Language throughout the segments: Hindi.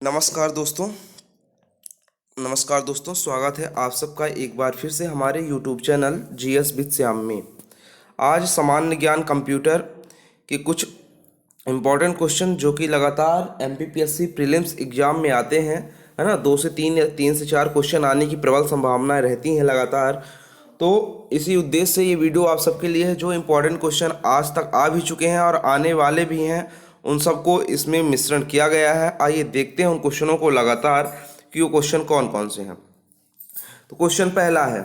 नमस्कार दोस्तों। स्वागत है आप सबका एक बार फिर से हमारे YouTube channel GS with Shyam में। आज सामान्य ज्ञान कंप्यूटर के कुछ इम्पोर्टेंट क्वेश्चन जो कि लगातार एमपीपीएससी प्रीलिम्स एग्जाम में आते हैं, है ना। 2 से 3 या 3 से 4 क्वेश्चन आने की प्रबल संभावनाएं रहती हैं लगातार। तो इसी उद्देश्य से ये वीडियो आप सबके लिए है। जो इम्पोर्टेंट क्वेश्चन आज तक आ भी चुके हैं और आने वाले भी हैं, उन सबको इसमें मिश्रण किया गया है। आइए देखते हैं उन क्वेश्चनों को लगातार कि वो क्वेश्चन कौन कौन से हैं। तो क्वेश्चन पहला है,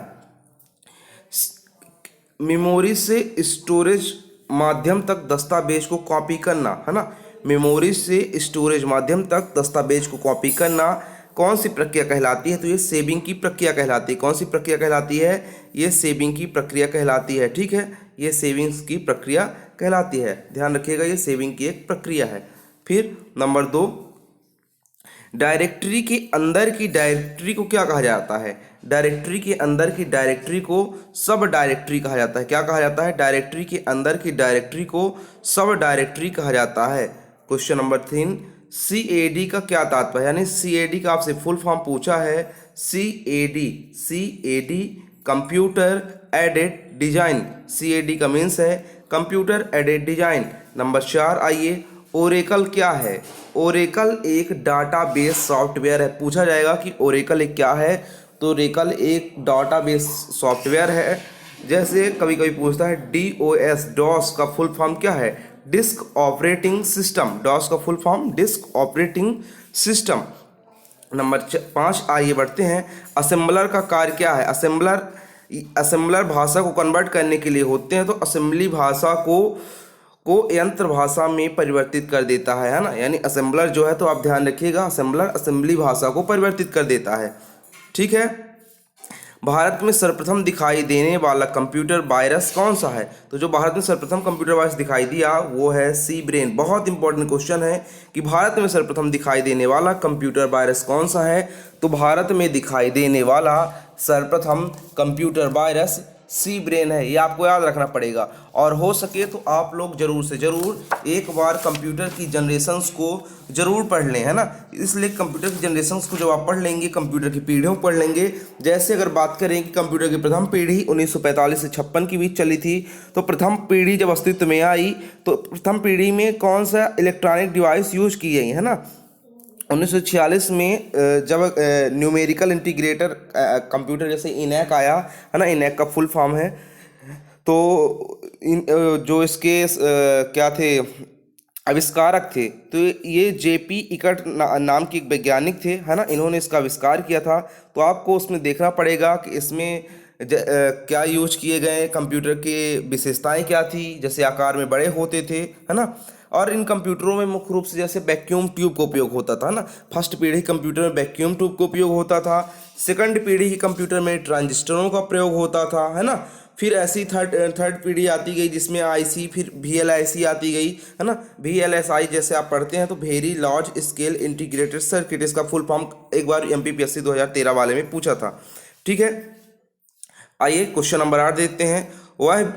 मेमोरी से स्टोरेज माध्यम तक दस्तावेज को कॉपी करना, है ना। मेमोरी से स्टोरेज माध्यम तक दस्तावेज को कॉपी करना कौन सी प्रक्रिया कहलाती है? तो ये सेविंग की प्रक्रिया कहलाती है। कौन सी प्रक्रिया कहलाती है? ये सेविंग की प्रक्रिया कहलाती है। ठीक है, ये सेविंग्स की प्रक्रिया कहलाती है। ध्यान रखिएगा, ये सेविंग की एक प्रक्रिया है। फिर नंबर 2, डायरेक्टरी के अंदर की डायरेक्टरी को क्या कहा जाता है? डायरेक्टरी के अंदर की डायरेक्टरी को सब डायरेक्टरी कहा जाता है। क्या कहा जाता है? डायरेक्टरी के अंदर की डायरेक्टरी को सब डायरेक्टरी कहा जाता है। क्वेश्चन नंबर 3, CAD का क्या तात्पर्य? यानी CAD का आपसे फुल फॉर्म पूछा है। CAD computer aided design. CAD का मीन्स है कंप्यूटर एडेड डिजाइन। नंबर 4 आइए, ओरेकल क्या है? ओरेकल एक डाटाबेस सॉफ्टवेयर है। पूछा जाएगा कि ओरेकल एक क्या है? तो ओरेकल एक डाटाबेस सॉफ्टवेयर है। जैसे कभी कभी पूछता है DOS, डॉस का फुल फॉर्म क्या है? Disk operating system. डॉस का full form disk operating system. Number 5 आइए बढ़ते हैं, असेंबलर का कार्य क्या है? असेंबलर भाषा को कन्वर्ट करने के लिए होते हैं। तो असेंबली भाषा को यंत्र भाषा में परिवर्तित कर देता है ना। यानी असेंबलर जो है, तो आप ध्यान रखिएगा, असेंबलर असेंबली भाषा को परिवर्तित कर देता है। ठीक है। भारत में सर्वप्रथम दिखाई देने वाला कंप्यूटर वायरस कौन सा है? तो जो भारत में सर्वप्रथम कंप्यूटर वायरस दिखाई दिया वो है सी ब्रेन। बहुत इंपॉर्टेंट क्वेश्चन है कि भारत में सर्वप्रथम दिखाई देने वाला कंप्यूटर वायरस कौन सा है? तो भारत में दिखाई देने वाला सर्वप्रथम कंप्यूटर वायरस सी ब्रेन है। ये आपको याद रखना पड़ेगा। और हो सके तो आप लोग जरूर से जरूर एक बार कंप्यूटर की जनरेशन्स को जरूर पढ़ लें, है ना। इसलिए कंप्यूटर की जनरेशन्स को जब आप पढ़ लेंगे, कंप्यूटर की पीढ़ियों को पढ़ लेंगे। जैसे अगर बात करें कि कंप्यूटर की प्रथम पीढ़ी 1945 से 56 के बीच चली थी, तो प्रथम पीढ़ी जब अस्तित्व में आई तो प्रथम पीढ़ी में कौन सा इलेक्ट्रॉनिक डिवाइस यूज की गई, है ना। 1946 में जब न्यूमेरिकल इंटीग्रेटर कंप्यूटर जैसे इनैक आया, है ना। इनैक का फुल फॉर्म है। तो जो इसके क्या थे आविष्कारक थे, तो ये JP इकट नाम के एक वैज्ञानिक थे, है ना। इन्होंने इसका आविष्कार किया था। तो आपको उसमें देखना पड़ेगा कि इसमें क्या यूज किए गए, कंप्यूटर के विशेषताएं क्या थी। जैसे आकार में बड़े होते थे, है ना। और इन कंप्यूटरों में मुख्य रूप से जैसे वैक्यूम ट्यूब का उपयोग होता था ना। फर्स्ट पीढ़ी कंप्यूटर में वैक्यूम ट्यूब का उपयोग होता था। सेकंड पीढ़ी के कंप्यूटर में ट्रांजिस्टरों का प्रयोग होता था, है ना। फिर ऐसी थर्ड पीढ़ी आती गई जिसमें IC, फिर VLIC आती गई, है ना। VLSI जैसे आप पढ़ते हैं तो very large scale integrated circuit, इसका फुल फॉर्म एक बार MPPSC 2013 वाले में पूछा था। ठीक है, आइए क्वेश्चन नंबर 8 देखते हैं। वह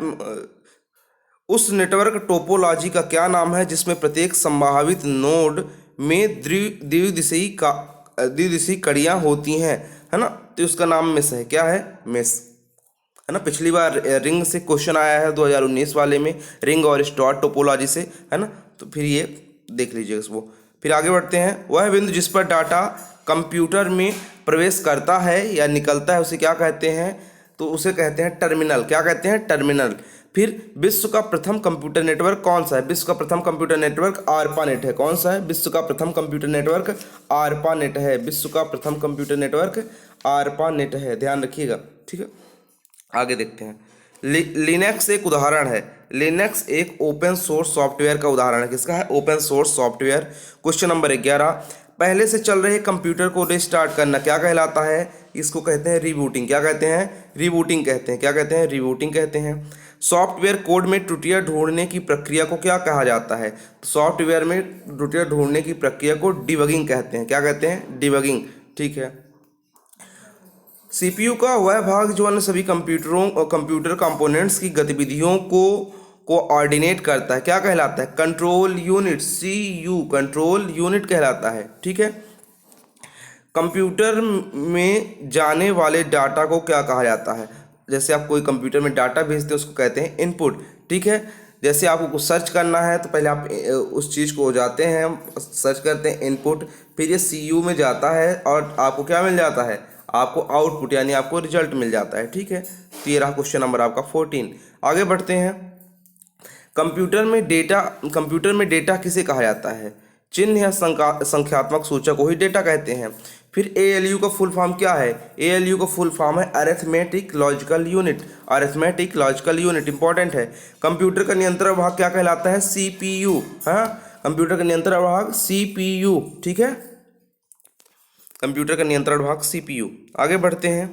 उस नेटवर्क टोपोलॉजी का क्या नाम है जिसमें प्रत्येक संभावित नोड में द्विदिशीय कड़ियाँ होती हैं, है ना। तो उसका नाम मेस है। क्या है? मेस, है ना। पिछली बार रिंग से क्वेश्चन आया है 2019 वाले में, रिंग और स्टार टोपोलॉजी से, है ना। तो फिर ये देख लीजिएगा इसको। फिर आगे बढ़ते हैं, वह बिंदु जिस पर डाटा कंप्यूटर में प्रवेश करता है या निकलता है उसे क्या कहते हैं? तो उसे कहते हैं टर्मिनल। क्या कहते हैं? टर्मिनल। फिर विश्व का प्रथम कंप्यूटर नेटवर्क कौन सा है? विश्व का प्रथम कंप्यूटर नेटवर्क ARPANET है। कौन सा है? विश्व का प्रथम कंप्यूटर नेटवर्क ARPANET है। विश्व का प्रथम कंप्यूटर नेटवर्क ARPANET है। ध्यान रखिएगा। ठीक है, आगे देखते हैं। लिनक्स एक उदाहरण है। लिनक्स एक ओपन सोर्स सॉफ्टवेयर का उदाहरण है। किसका है? Open source software. Question number 11, पहले से चल रहे कंप्यूटर को रिस्टार्ट करना क्या कहलाता है? इसको कहते हैं रीबूटिंग। क्या कहते हैं? रीबूटिंग कहते हैं। क्या कहते हैं? रीबूटिंग कहते हैं। सॉफ्टवेयर कोड में त्रुटियां ढूंढने की प्रक्रिया को क्या कहा जाता है? सॉफ्टवेयर में त्रुटियां ढूंढने की प्रक्रिया को डिबगिंग कहते हैं। क्या कहते हैं? डिबगिंग। ठीक है। CPU का वह भाग जो अन्य सभी कंप्यूटर कंपोनेंट्स की गतिविधियों को कोऑर्डिनेट करता है क्या कहलाता है? Control unit. CU control unit कहलाता है। ठीक है, कंप्यूटर में जाने वाले डाटा को क्या कहा जाता है? जैसे आप कोई कंप्यूटर में डाटा भेजते हैं उसको कहते हैं इनपुट, ठीक है। जैसे आपको कुछ सर्च करना है तो पहले आप उस चीज़ को जाते हैं, सर्च करते हैं इनपुट, फिर ये सीयू में जाता है और आपको क्या मिल जाता है? आपको आउटपुट यानी आपको रिजल्ट मिल जाता है, ठीक है। तो ये रहा क्वेश्चन नंबर आपका 14। आगे बढ़ते हैं। कंप्यूटर में डेटा किसे कहा जाता है? चिन्ह या संख्यात्मक सूचक को ही डेटा कहते हैं। फिर एएलयू का फुल फॉर्म क्या है? एएलयू का फुल फॉर्म है arithmetic logical unit. Arithmetic logical unit important है। कंप्यूटर का नियंत्रण भाग क्या कहलाता है? सीपीयू। हाँ, कंप्यूटर का नियंत्रण भाग सीपीयू, ठीक है। कंप्यूटर का नियंत्रण भाग सीपीयू। आगे बढ़ते हैं।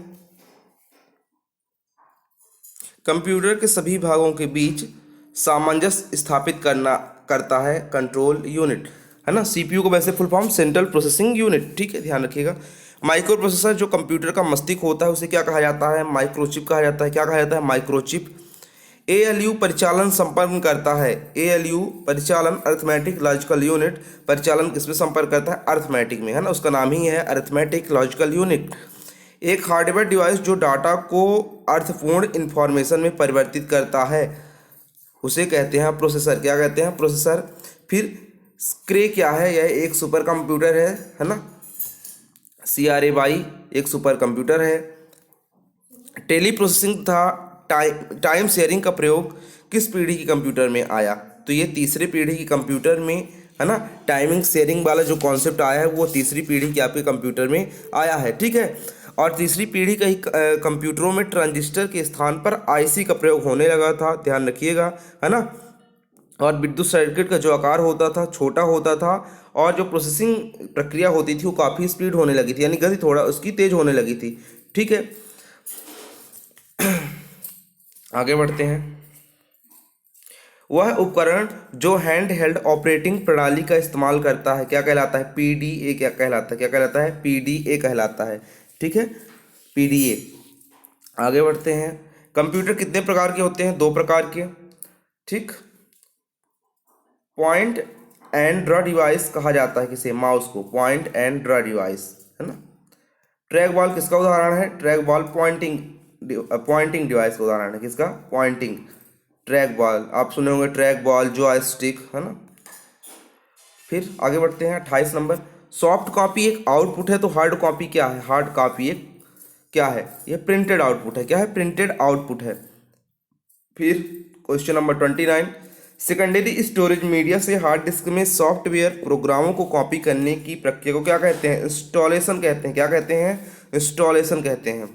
कंप्यूटर के सभी भागों के बीच सामंजस्य स्थापित करता है कंट्रोल यूनिट, है ना। सीपीयू को वैसे full form central processing unit, ठीक है, ध्यान रखिएगा। माइक्रो प्रोसेसर जो कंप्यूटर का मस्तिष्क होता है उसे क्या कहा जाता है? माइक्रोचिप कहा जाता है। क्या कहा जाता है? माइक्रोचिप। एएलयू परिचालन संपन्न करता है। एएलयू परिचालन अरिथमेटिक लॉजिकल यूनिट परिचालन किसमें संपर्क करता है? अरिथमेटिक में, है ना। उसका नाम ही है अरिथमेटिक लॉजिकल यूनिट। एक हार्डवेयर डिवाइस जो डाटा को अर्थपूर्ण इंफॉर्मेशन में परिवर्तित करता है उसे कहते हैं प्रोसेसर। क्या कहते हैं? प्रोसेसर। फिर क्रे क्या है? यह एक सुपर कंप्यूटर है ना। CRAY एक सुपर कंप्यूटर है। टेली प्रोसेसिंग था टाइम शेयरिंग का प्रयोग किस पीढ़ी की कंप्यूटर में आया? तो ये तीसरी पीढ़ी की कंप्यूटर में, है ना। टाइमिंग शेयरिंग वाला जो कॉन्सेप्ट आया है वो तीसरी पीढ़ी के आपके कंप्यूटर में आया है, ठीक है। और तीसरी पीढ़ी का ही कंप्यूटरों में ट्रांजिस्टर के स्थान पर IC का प्रयोग होने लगा था, ध्यान रखिएगा, है ना। और विद्युत सर्किट का जो आकार होता था छोटा होता था और जो प्रोसेसिंग प्रक्रिया होती थी वो काफ़ी स्पीड होने लगी थी, यानी गति थोड़ा उसकी तेज होने लगी थी, ठीक है। आगे बढ़ते हैं। वह उपकरण जो हैंड हेल्ड ऑपरेटिंग प्रणाली का इस्तेमाल करता है क्या कहलाता है? PDA। क्या कहलाता है? क्या कहलाता है? PDA कहलाता है, ठीक है, PDA। आगे बढ़ते हैं। कंप्यूटर कितने प्रकार के होते हैं? 2 प्रकार के, ठीक। पॉइंट एंड ड्रॉ डिवाइस कहा जाता है किसे? माउस को पॉइंट एंड ड्रॉ डिवाइस, है ना। ट्रैक बॉल किसका उदाहरण है? ट्रैक बॉल पॉइंटिंग डिवाइस का उदाहरण है। किसका? पॉइंटिंग। ट्रैक बॉल आप सुने होंगे, ट्रैक बॉल, जॉयस्टिक, है ना। फिर आगे बढ़ते हैं 28 नंबर। सॉफ्ट कॉपी एक आउटपुट है तो हार्ड कॉपी क्या है? हार्ड कॉपी एक क्या है? ये प्रिंटेड आउटपुट है। क्या है? प्रिंटेड आउटपुट है। फिर question number 29। Secondary storage media से हार्ड डिस्क में सॉफ्टवेयर प्रोग्रामों को कॉपी करने की प्रक्रिया को क्या कहते हैं? इंस्टॉलेशन कहते हैं। क्या कहते हैं? इंस्टॉलेशन कहते हैं।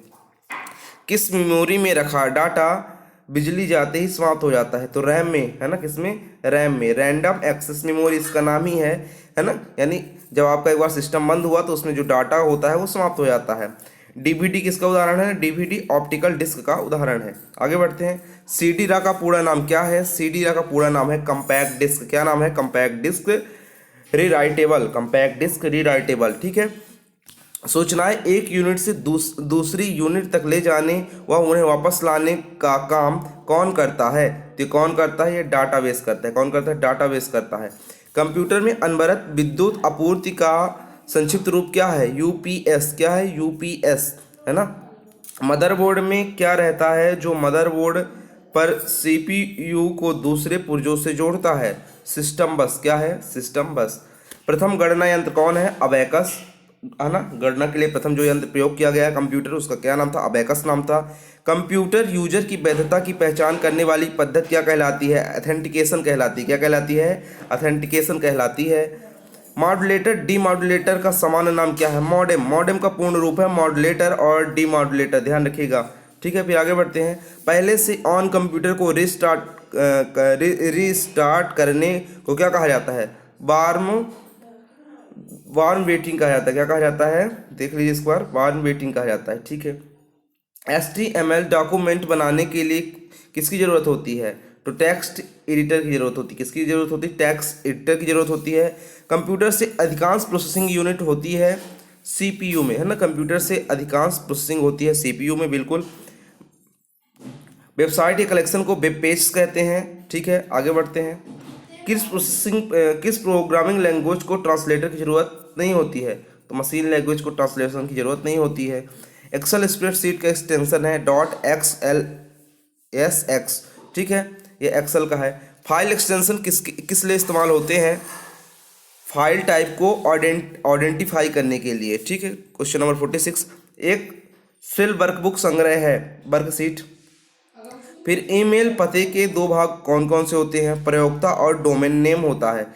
किस मेमोरी में रखा डाटा बिजली जाते ही समाप्त हो जाता है? तो रैम में, है ना। किसमें? रैम में। रैंडम एक्सेस मेमोरी इसका नाम ही है ना। यानी जब आपका एक बार सिस्टम बंद हुआ तो उसमें जो डाटा होता है वो समाप्त हो जाता है। DVD किसका उदाहरण है? DVD ऑप्टिकल डिस्क का उदाहरण है। आगे बढ़ते हैं। CD-ROM का पूरा नाम क्या है? CD-ROM का पूरा नाम है कंपैक्ट डिस्क। क्या नाम है? Compact disc rewritable. Compact disc rewritable, ठीक है। सूचनाएं एक यूनिट से दूसरी यूनिट तक ले जाने व उन्हें वापस लाने का काम कौन करता है? तो कौन करता है? ये डाटाबेस करता है। कौन करता है? डाटाबेस करता है। कंप्यूटर में अनवरत विद्युत आपूर्ति का संक्षिप्त रूप क्या है? UPS। क्या है? UPS, है ना। मदरबोर्ड में क्या रहता है जो मदरबोर्ड पर CPU को दूसरे पुर्जों से जोड़ता है? सिस्टम बस। क्या है? सिस्टम बस। प्रथम गणना यंत्र कौन है? अबेकस, है ना। गणना के लिए प्रथम जो यंत्र प्रयोग किया गया है कंप्यूटर, उसका क्या नाम था? अबेकस नाम था। कंप्यूटर यूजर की वैधता की पहचान करने वाली पद्धति क्या कहलाती है? ऑथेंटिकेशन कहलाती है। क्या कहलाती है? ऑथेंटिकेशन कहलाती है। मॉड्यूलेटर डीमॉड्यूलेटर का सामान्य नाम क्या है? मॉडेम। मॉडेम का पूर्ण रूप है मॉड्यूलेटर और डीमॉड्यूलेटर, ध्यान रखिएगा, ठीक है। फिर आगे बढ़ते हैं। पहले से ऑन कंप्यूटर को रीस्टार्ट करने को क्या कहा जाता है? वार्म वेटिंग कहा जाता है। क्या कहा जाता है? देख लीजिए इस बार, वार्म वेटिंग कहा जाता है, ठीक है। HTML डॉक्यूमेंट बनाने के लिए किसकी ज़रूरत होती है? तो टेक्स्ट एडिटर की ज़रूरत होती है। किसकी ज़रूरत होती है? टेक्स्ट एडिटर की ज़रूरत होती है। कंप्यूटर से अधिकांश प्रोसेसिंग यूनिट होती है CPU में, है ना। कंप्यूटर से अधिकांश प्रोसेसिंग होती है CPU में, बिल्कुल। वेबसाइट या कलेक्शन को वेब पेज कहते हैं, ठीक है। आगे बढ़ते हैं। किस प्रोग्रामिंग लैंग्वेज को ट्रांसलेटर की ज़रूरत नहीं होती है? तो मशीन लैंग्वेज को ट्रांसलेशन की ज़रूरत नहीं होती है। एक्सेल स्प्रेडशीट का एक्सटेंशन है .xlsx, ठीक है, ये एक्सेल का है। फाइल एक्सटेंशन किस लिए इस्तेमाल होते हैं? फाइल टाइप को आइडेंटिफाई करने के लिए, ठीक है। क्वेश्चन नंबर 46, एक सेल वर्कबुक संग्रह है, वर्कशीट। फिर ईमेल पते के दो भाग कौन कौन से होते हैं? प्रयोक्ता और डोमेन नेम होता है,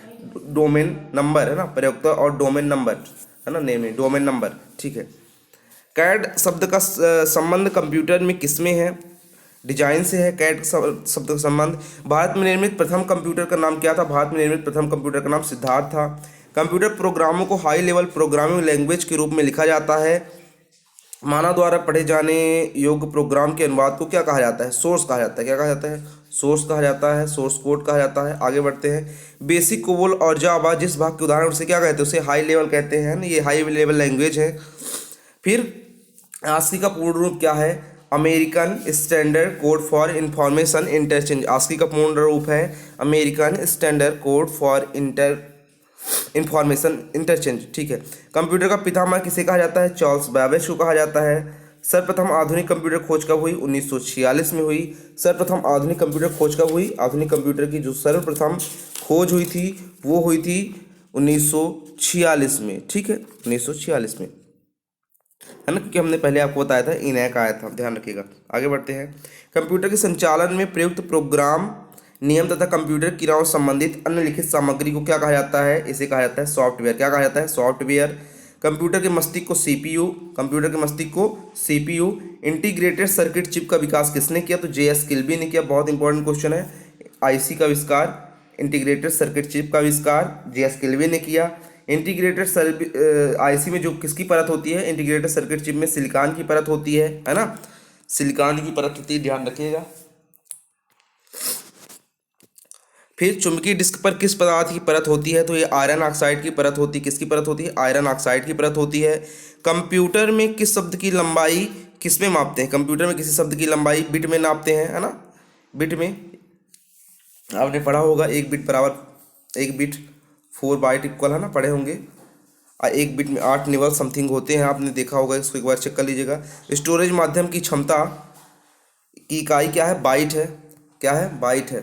डोमेन नंबर है ना, प्रयोक्ता और डोमेन नंबर है ना, नेम नहीं, डोमेन नंबर, ठीक है। कैड शब्द का संबंध कंप्यूटर में किसमें है? डिजाइन से है कैड शब्द का संबंध। भारत में निर्मित प्रथम कंप्यूटर का नाम क्या था? भारत में निर्मित प्रथम कंप्यूटर का नाम सिद्धार्थ था। कंप्यूटर प्रोग्रामों को हाई लेवल प्रोग्रामिंग लैंग्वेज के रूप में लिखा जाता है। मानव द्वारा पढ़े जाने योग्य प्रोग्राम के अनुवाद को क्या कहा जाता है? सोर्स कहा जाता है। क्या कहा जाता है? सोर्स कहा जाता है, सोर्स कोड कहा जाता है। आगे बढ़ते हैं। बेसिक, कोबोल और जावा जिस भाग के उदाहरण उसे क्या कहते हैं? उसे हाई लेवल कहते हैं ना, ये हाई लेवल लैंग्वेज है। फिर आस्की का पूर्ण रूप क्या है? American standard code for information interchange. ASCII का पूर्ण रूप है American standard code for information interchange, ठीक है। कंप्यूटर का पितामह किसे कहा जाता है? चार्ल्स बैबेज को कहा जाता है। सर्वप्रथम आधुनिक कंप्यूटर खोज कब हुई? 1946 में हुई। सर्वप्रथम आधुनिक कंप्यूटर खोज कब हुई? आधुनिक कंप्यूटर की जो सर्वप्रथम खोज हुई थी वो हुई थी 1946 में, ठीक है, 1946 में, है ना, क्योंकि हमने पहले आपको बताया था इनैक आया था, ध्यान रखिएगा। आगे बढ़ते हैं। कंप्यूटर के संचालन में प्रयुक्त प्रोग्राम, नियम तथा कंप्यूटर क्रियाओं से संबंधित अन्य लिखित सामग्री को क्या कहा जाता है? इसे कहा जाता है सॉफ्टवेयर। क्या कहा जाता है? सॉफ्टवेयर। कंप्यूटर के मस्तिष्क को सीपीयू, कंप्यूटर के मस्तिष्क को सीपीयू। इंटीग्रेटेड सर्किट चिप का विकास किसने किया? तो जेएस किल्बी ने किया। बहुत इंपॉर्टेंट क्वेश्चन है। आईसी का आविष्कार, इंटीग्रेटेड सर्किट चिप का आविष्कार जेएस किल्बी ने किया। इंटीग्रेटेड आईसी में जो किसकी परत होती है? इंटीग्रेटेड सर्किट चिप में सिलिकॉन की परत होती है ना, सिलिकॉन की परत होती है, ध्यान रखिएगा। फिर चुंबकीय डिस्क पर किस पदार्थ की परत होती है? तो ये आयरन ऑक्साइड की परत होती है। किसकी परत होती है? आयरन ऑक्साइड की परत होती है। कंप्यूटर में किस शब्द की लंबाई किस में मापते हैं? कंप्यूटर में किसी शब्द की लंबाई बिट में नापते हैं, है ना, बिट में। आपने पढ़ा होगा 1 बिट बराबर 1 बिट 4 बाइट इक्वल, है ना, पढ़े होंगे। एक बिट में 8 निबल समथिंग होते हैं, आपने देखा होगा, इसको एक बार चेक कर लीजिएगा। स्टोरेज माध्यम की क्षमता की इकाई क्या है? बाइट है। क्या है? बाइट है।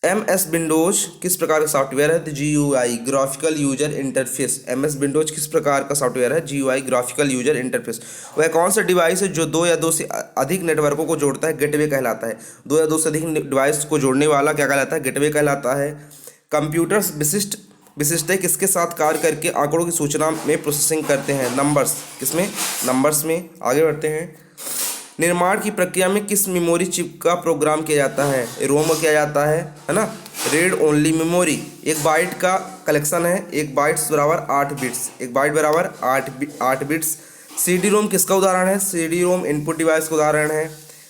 MS विंडोज किस प्रकार का सॉफ्टवेयर है? तो GUI, graphical user interface. MS Windows किस प्रकार का सॉफ्टवेयर है? GUI, graphical user interface. वह कौन सा डिवाइस है जो 2 या 2 से अधिक नेटवर्कों को जोड़ता है? गेटवे कहलाता है। 2 या 2 से अधिक डिवाइस को जोड़ने वाला क्या कहलाता है? गेटवे कहलाता है। कंप्यूटर्स विशिष्टताएं किसके साथ कार्य करके आंकड़ों की सूचना में प्रोसेसिंग करते हैं? नंबर्स। किसमें? नंबर्स में। आगे बढ़ते हैं। निर्माण की प्रक्रिया में किस मेमोरी चिप का प्रोग्राम किया जाता है? रोम किया जाता है ना, रीड ओनली मेमोरी। 1 बाइट का कलेक्शन है। 1 बाइट्स बराबर 8 बिट्स। 1 बाइट बराबर 8 बिट्स। CD-ROM किसका उदाहरण है? CD-ROM इनपुट डिवाइस का उदाहरण है।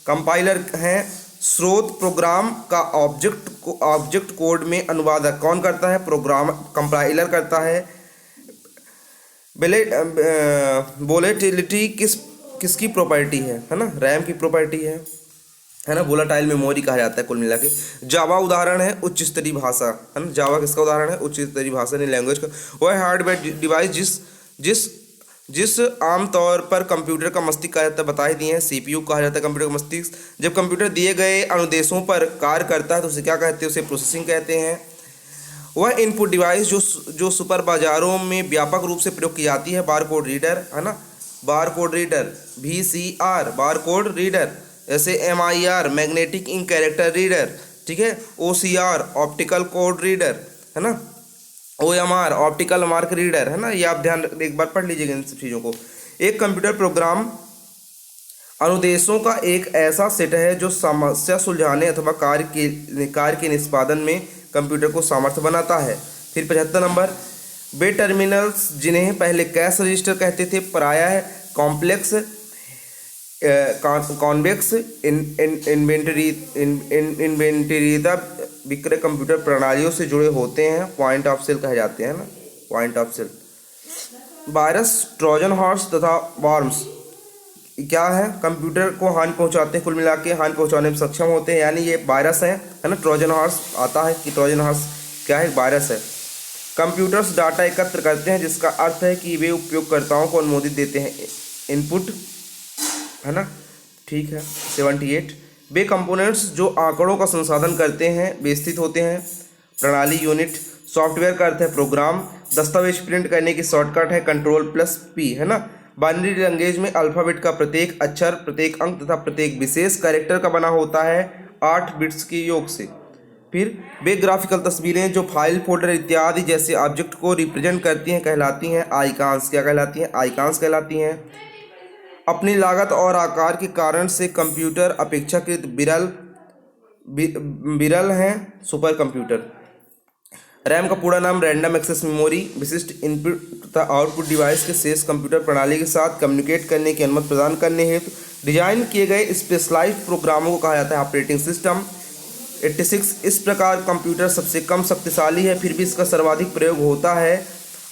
कंपाइलर है स्रोत प्रोग्राम का ऑब्जेक्ट कोड में अनुवादक कौन करता है? प्रोग्राम कंपाइलर करता है। वोलेटिलिटी किसकी प्रॉपर्टी है ना, रैम की प्रॉपर्टी है ना। वोलाटाइल मेमोरी कहा जाता है कुल मिला के। जावा उदाहरण है उच्च स्तरीय भाषा, है ना। जावा किसका उदाहरण है? उच्च स्तरीय भाषा ने लैंग्वेज का। वह हार्डवेयर डिवाइस जिस आमतौर पर कंप्यूटर का मस्तिष्क कहा जाता है, बता ही दिए हैं, CPU कहा जाता है कंप्यूटर का मस्तिष्क। जब कंप्यूटर दिए गए अनुदेशों पर कार्य करता है तो उसे क्या कहते हैं? उसे प्रोसेसिंग कहते हैं। वह इनपुट डिवाइस जो सुपर बाजारों में व्यापक रूप से प्रयोग की जाती है, बारकोड रीडर, है ना, barcode reader, VCR barcode reader, जैसे MIR magnetic ink character reader, ठीक है, OCR ऑप्टिकल कोड रीडर, है ना, OMR ऑप्टिकल मार्क रीडर, है ना। ये आप ध्यान एक बार पढ़ लीजिएगा इन सब चीज़ों को। एक कंप्यूटर प्रोग्राम अनुदेशों का एक ऐसा सेट है जो समस्या सुलझाने अथवा कार्य के निष्पादन में कंप्यूटर को सामर्थ्य बनाता है। फिर 75 नंबर। वे टर्मिनल्स जिन्हें पहले कैश रजिस्टर कहते थे प्रायः कॉम्प्लेक्स कॉन्वेक्स इन्वेंटरीता विक्रय कंप्यूटर प्रणालियों से जुड़े होते हैं, पॉइंट ऑफ सेल कहे जाते हैं ना, point of sale. Virus, Trojan horse तथा वॉर्म्स क्या है? कंप्यूटर को हानि पहुंचाते हैं, कुल मिला के हानि पहुंचाने में सक्षम होते हैं, यानी ये वायरस है ना। ट्रोजन हॉर्स आता है कि ट्रोजन हॉर्स क्या है? वायरस है। कंप्यूटर्स डाटा एकत्र करते हैं, जिसका अर्थ है कि वे उपयोगकर्ताओं को अनुमोदित देते हैं इनपुट, है ना। ठीक है। 78, वे कंपोनेंट्स जो आंकड़ों का संसाधन करते हैं वे स्थित होते हैं प्रणाली यूनिट। सॉफ्टवेयर का अर्थ है प्रोग्राम। दस्तावेज प्रिंट करने की शॉर्टकट है Ctrl+P, है ना। बाइनरी लैंग्वेज में अल्फ़ाबेट का प्रत्येक अक्षर, प्रत्येक अंक तथा प्रत्येक विशेष कैरेक्टर का बना होता है 8 बिट्स के योग से। फिर वे ग्राफिकल तस्वीरें जो फाइल, फोल्डर इत्यादि जैसे ऑब्जेक्ट को रिप्रेजेंट करती हैं कहलाती हैं आइकॉन्स। क्या कहलाती हैं? आइकॉन्स कहलाती हैं। अपनी लागत और आकार के कारण से कंप्यूटर अपेक्षाकृत विरल हैं। Super computer. रैम का पूरा नाम रैंडम एक्सेस मेमोरी। विशिष्ट इनपुट तथा आउटपुट डिवाइस के शेष कंप्यूटर प्रणाली के साथ कम्युनिकेट करने की अनुमति प्रदान करने हेतु डिजाइन किए गए स्पेशलाइज्ड प्रोग्रामों को कहा जाता है ऑपरेटिंग सिस्टम। 86, इस प्रकार कंप्यूटर सबसे कम शक्तिशाली है, फिर भी इसका सर्वाधिक प्रयोग होता है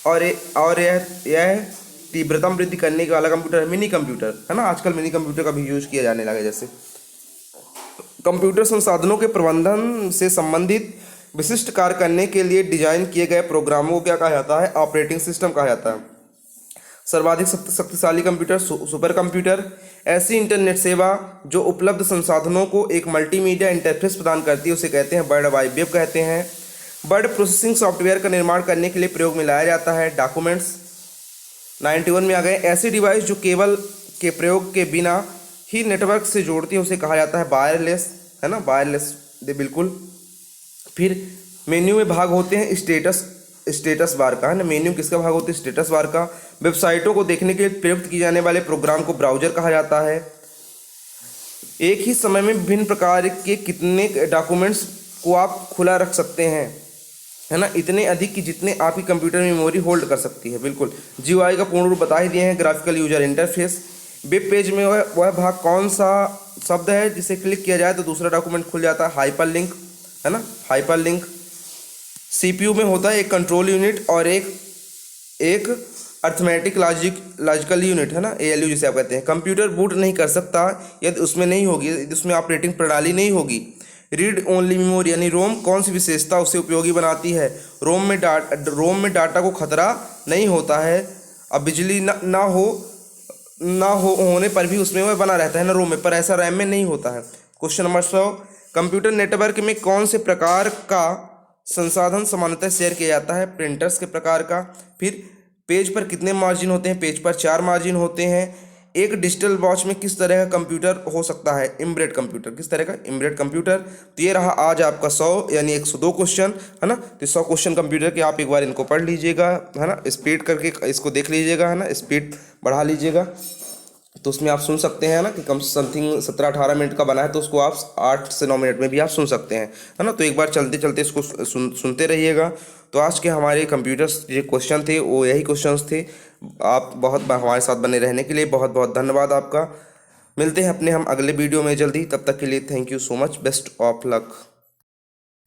और यह तीव्रतम वृद्धि करने वाला कंप्यूटर है मिनी कंप्यूटर, है ना। आजकल मिनी कंप्यूटर का भी यूज किया जाने लगा। जैसे कंप्यूटर संसाधनों के प्रबंधन से संबंधित विशिष्ट कार्य करने के लिए डिजाइन किए गए प्रोग्रामों को क्या कहा जाता है? ऑपरेटिंग सिस्टम कहा जाता है। सर्वाधिक शक्तिशाली कंप्यूटर सुपर कंप्यूटर। ऐसी इंटरनेट सेवा जो उपलब्ध संसाधनों को एक मल्टीमीडिया इंटरफेस प्रदान करती है उसे कहते हैं वर्ल्ड वाइड वेब कहते हैं। वर्ड प्रोसेसिंग सॉफ्टवेयर का निर्माण करने के लिए प्रयोग में लाया जाता है डॉक्यूमेंट्स। 91 में आ गए। ऐसी डिवाइस जो केबल के प्रयोग के बिना ही नेटवर्क से जोड़ती है उसे कहा जाता है वायरलेस, है ना, वायरलेस बिल्कुल। फिर मेन्यू में भाग होते हैं स्टेटस बार का, है ना। मेन्यू किसका भाग होता है? स्टेटस बार का। वेबसाइटों को देखने के लिए प्रयुक्त किए जाने वाले प्रोग्राम को ब्राउजर कहा जाता है। एक ही समय में विभिन्न प्रकार के कितने डॉक्यूमेंट्स को आप खुला रख सकते हैं, है ना, इतने अधिक कि जितने आपकी कंप्यूटर मेमोरी होल्ड कर सकती है। बिल्कुल। GUI का पूर्ण रूप बता ही दिए हैं, graphical user interface. Web page में वह भाग कौन सा शब्द है जिसे क्लिक किया जाए तो दूसरा डॉक्यूमेंट खुल जाता है? हाइपरलिंक, है ना, हाइपरलिंक। CPU में होता है एक कंट्रोल यूनिट और एक अर्थमेटिक लॉजिकल यूनिट, है ना, ALU जिसे आप कहते हैं। कंप्यूटर बूट नहीं कर सकता यदि उसमें नहीं होगी, यदि उसमें ऑपरेटिंग प्रणाली नहीं होगी। रीड ओनली मेमोरी यानी रोम कौन सी विशेषता उसे उपयोगी बनाती है? रोम में डाटा को खतरा नहीं होता है। अब बिजली ना हो होने पर भी उसमें वह बना रहता है ना रोम में, पर ऐसा रैम में नहीं होता है। क्वेश्चन नंबर 100, कंप्यूटर नेटवर्क में कौन से प्रकार का संसाधन सामान्यतः शेयर किया जाता है? प्रिंटर्स के प्रकार का। फिर पेज पर कितने मार्जिन होते हैं? पेज पर 4 मार्जिन होते हैं। एक डिजिटल वॉच में किस तरह का कंप्यूटर हो सकता है? Embedded computer. किस तरह का? Embedded computer. तो ये रहा आज आपका 100 यानी 102 क्वेश्चन, है ना। तो 100 क्वेश्चन कंप्यूटर के आप एक बार इनको पढ़ लीजिएगा, है ना, स्पीड करके इसको देख लीजिएगा, है ना, स्पीड बढ़ा लीजिएगा। तो उसमें आप सुन सकते हैं ना कि कम समथिंग 17-18 मिनट का बना है, तो उसको आप 8 से 9 मिनट में भी आप सुन सकते हैं, है ना। तो एक बार चलते चलते इसको सुनते रहिएगा। तो आज के हमारे कंप्यूटर्स जो क्वेश्चन थे वो यही क्वेश्चंस थे। आप बहुत हमारे साथ बने रहने के लिए बहुत बहुत धन्यवाद आपका। मिलते हैं हम अगले वीडियो में जल्दी, तब तक के लिए thank you so much, best of luck.